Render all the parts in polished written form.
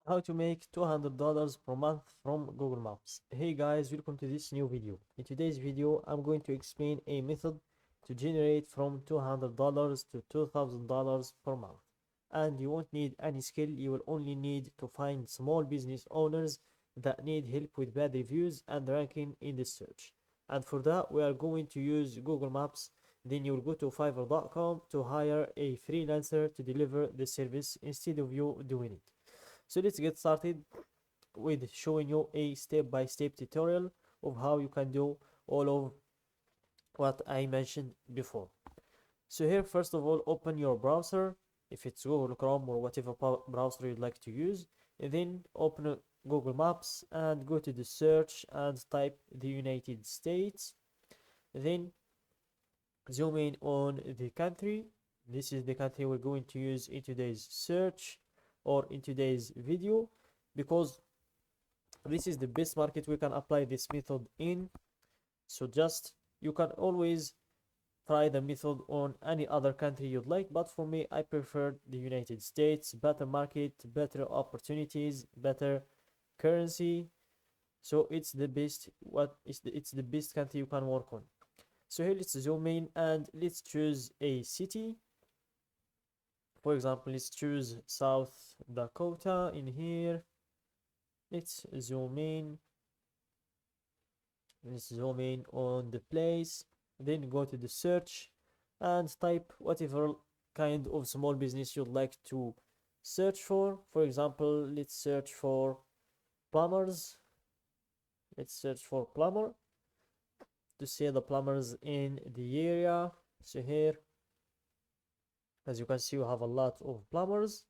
How to make $200 per month from Google Maps. Hey guys, welcome to this new video. In today's video, I'm going to explain a method to generate from $200 to $2,000 per month. And you won't need any skill, you will only need to find small business owners that need help with bad reviews and ranking in the search. And for that, we are going to use Google Maps. Then you'll go to fiverr.com to hire a freelancer to deliver the service instead of you doing it. So let's get started with showing you a step-by-step tutorial of how you can do all of what I mentioned before. So here, first of all, open your browser, if it's Google Chrome or whatever browser you'd like to use, and then open Google Maps and go to the search and type the United States. Then zoom in on the country. This is the country we're going to use in today's search or in today's video, because this is the best market we can apply this method in. So just, you can always try the method on any other country you'd like, but for me, I prefer the United States. Better market, better opportunities, better currency. So it's the best, it's the best country you can work on. So here, let's zoom in and let's choose a city. For example, let's choose South Dakota in here. Let's zoom in. Let's zoom in on the place. Then go to the search and type whatever kind of small business you'd like to search for. For example, let's search for plumbers. Let's search for plumber to see the plumbers in the area. So here, as you can see, we have a lot of plumbers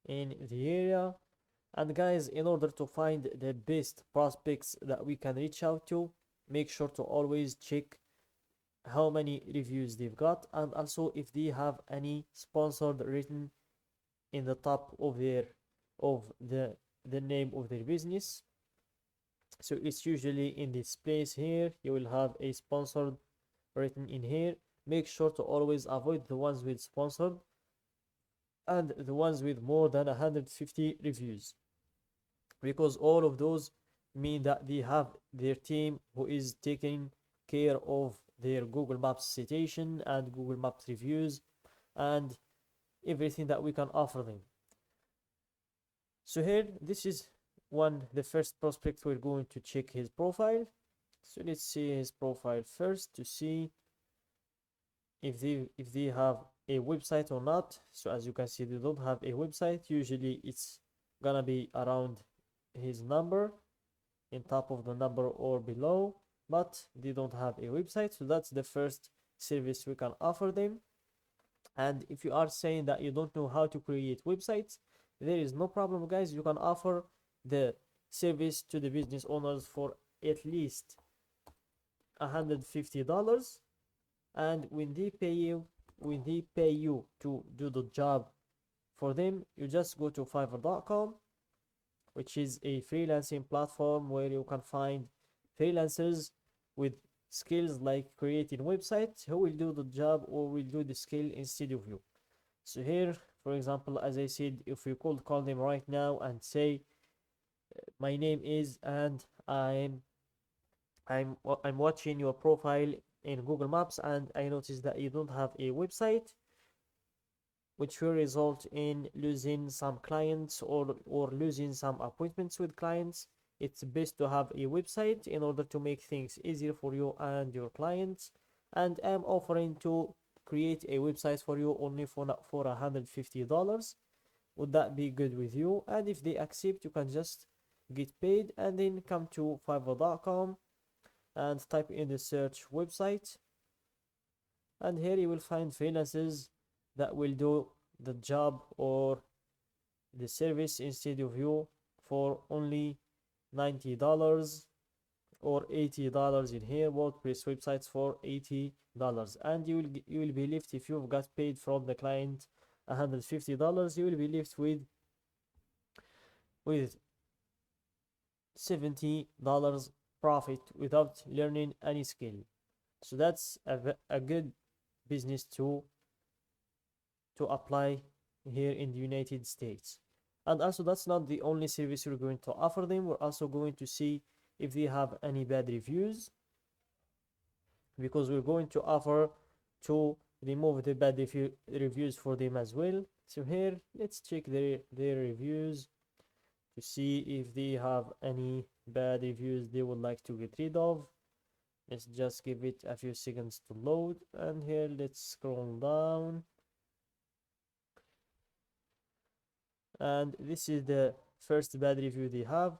in the area. And guys, in order to find the best prospects that we can reach out to, make sure to always check how many reviews they've got, and also if they have any sponsored written in the top of the name of their business. So it's usually in this place here, you will have a sponsored written in here. Make sure to always avoid the ones with sponsored and the ones with more than 150 reviews, because all of those mean that they have their team who is taking care of their Google Maps citation and Google Maps reviews and everything that we can offer them. So here, this is the first prospect we're going to check his profile. So let's see his profile first to see if they have a website or not. So as you can see, they don't have a website. Usually it's gonna be around his number, in top of the number or below, but they don't have a website. So that's the first service we can offer them. And if you are saying that you don't know how to create websites, there is no problem, guys. You can offer the service to the business owners for at least $150, and when they pay you to do the job for them, you just go to fiverr.com, which is a freelancing platform where you can find freelancers with skills like creating websites who will do the job or will do the skill instead of you. So here, for example, as I said, if you could call them right now and say, my name is, and I'm watching your profile in Google Maps, and I noticed that you don't have a website, which will result in losing some clients or losing some appointments with clients. It's best to have a website in order to make things easier for you and your clients. And I'm offering to create a website for you only for $150. Would that be good with you? And if they accept, you can just get paid and then come to fiverr.com and type in the search website, and here you will find freelancers that will do the job or the service instead of you for only $90 or $80 in here. WordPress websites for $80, and you will be left, if you've got paid from the client $150, you will be left with $70 profit without learning any skill. So that's a good business to apply here in the United States. And also, that's not the only service we're going to offer them. We're also going to see if they have any bad reviews, because we're going to offer to remove the bad reviews for them as well. So here, let's check their reviews to see if they have any bad reviews they would like to get rid of. Let's just give it a few seconds to load, and here let's scroll down, and this is the first bad review they have.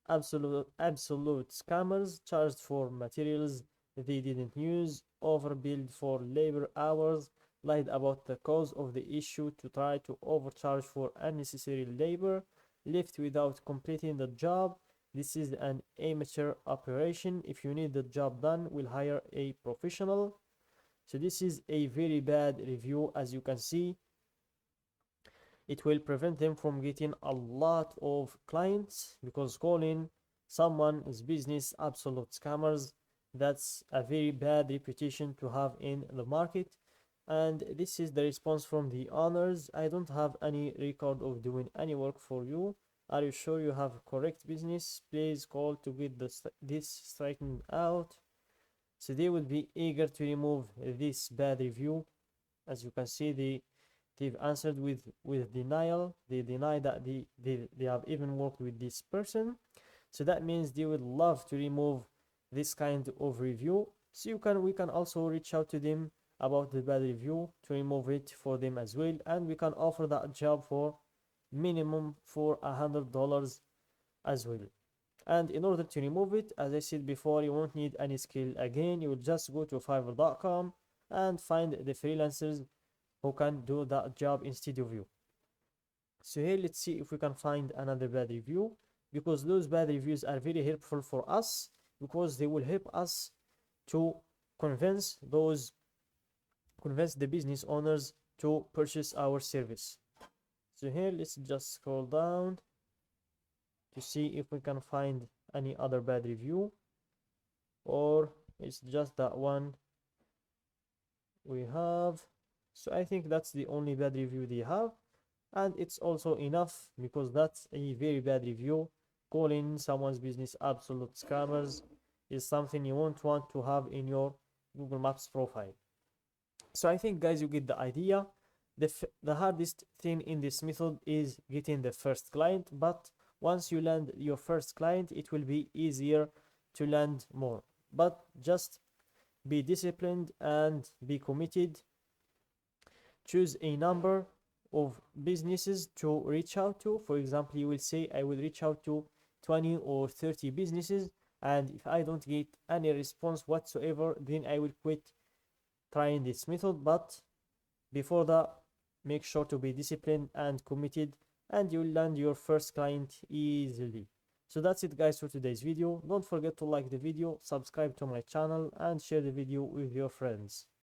Absolute scammers, charged for materials they didn't use, overbilled for labor hours, lied about the cause of the issue to try to overcharge for unnecessary labor, left without completing the job. This is an amateur operation. If you need the job done, we'll hire a professional. So this is a very bad review. As you can see, it will prevent them from getting a lot of clients, because calling someone's business absolute scammers, that's a very bad reputation to have in the market. And this is the response from the owners: I don't have any record of doing any work for you. Are you sure you have correct business? Please call to get this straightened out. So they will be eager to remove this bad review. As you can see, they've answered with denial. They deny that they have even worked with this person. So that means they would love to remove this kind of review. So we can also reach out to them about the bad review to remove it for them as well, and we can offer that job for minimum for $100 as well. And in order to remove it, as I said before, you won't need any skill again. You will just go to fiverr.com and find the freelancers who can do that job instead of you. So here, let's see if we can find another bad review, because those bad reviews are very helpful for us, because they will help us to convince the business owners to purchase our service. So here, let's just scroll down to see if we can find any other bad review, or it's just that one we have. So I think that's the only bad review they have, and it's also enough, because that's a very bad review. Calling someone's business absolute scammers is something you won't want to have in your Google Maps profile. So I think, guys, you get the idea. The hardest thing in this method is getting the first client, but once you land your first client, it will be easier to land more. But just be disciplined and be committed. Choose a number of businesses to reach out to. For example, you will say, I will reach out to 20 or 30 businesses, and if I don't get any response whatsoever, then I will quit trying this method. But before that, make sure to be disciplined and committed, and you'll land your first client easily. So that's it, guys, for today's video. Don't forget to like the video, subscribe to my channel, and share the video with your friends.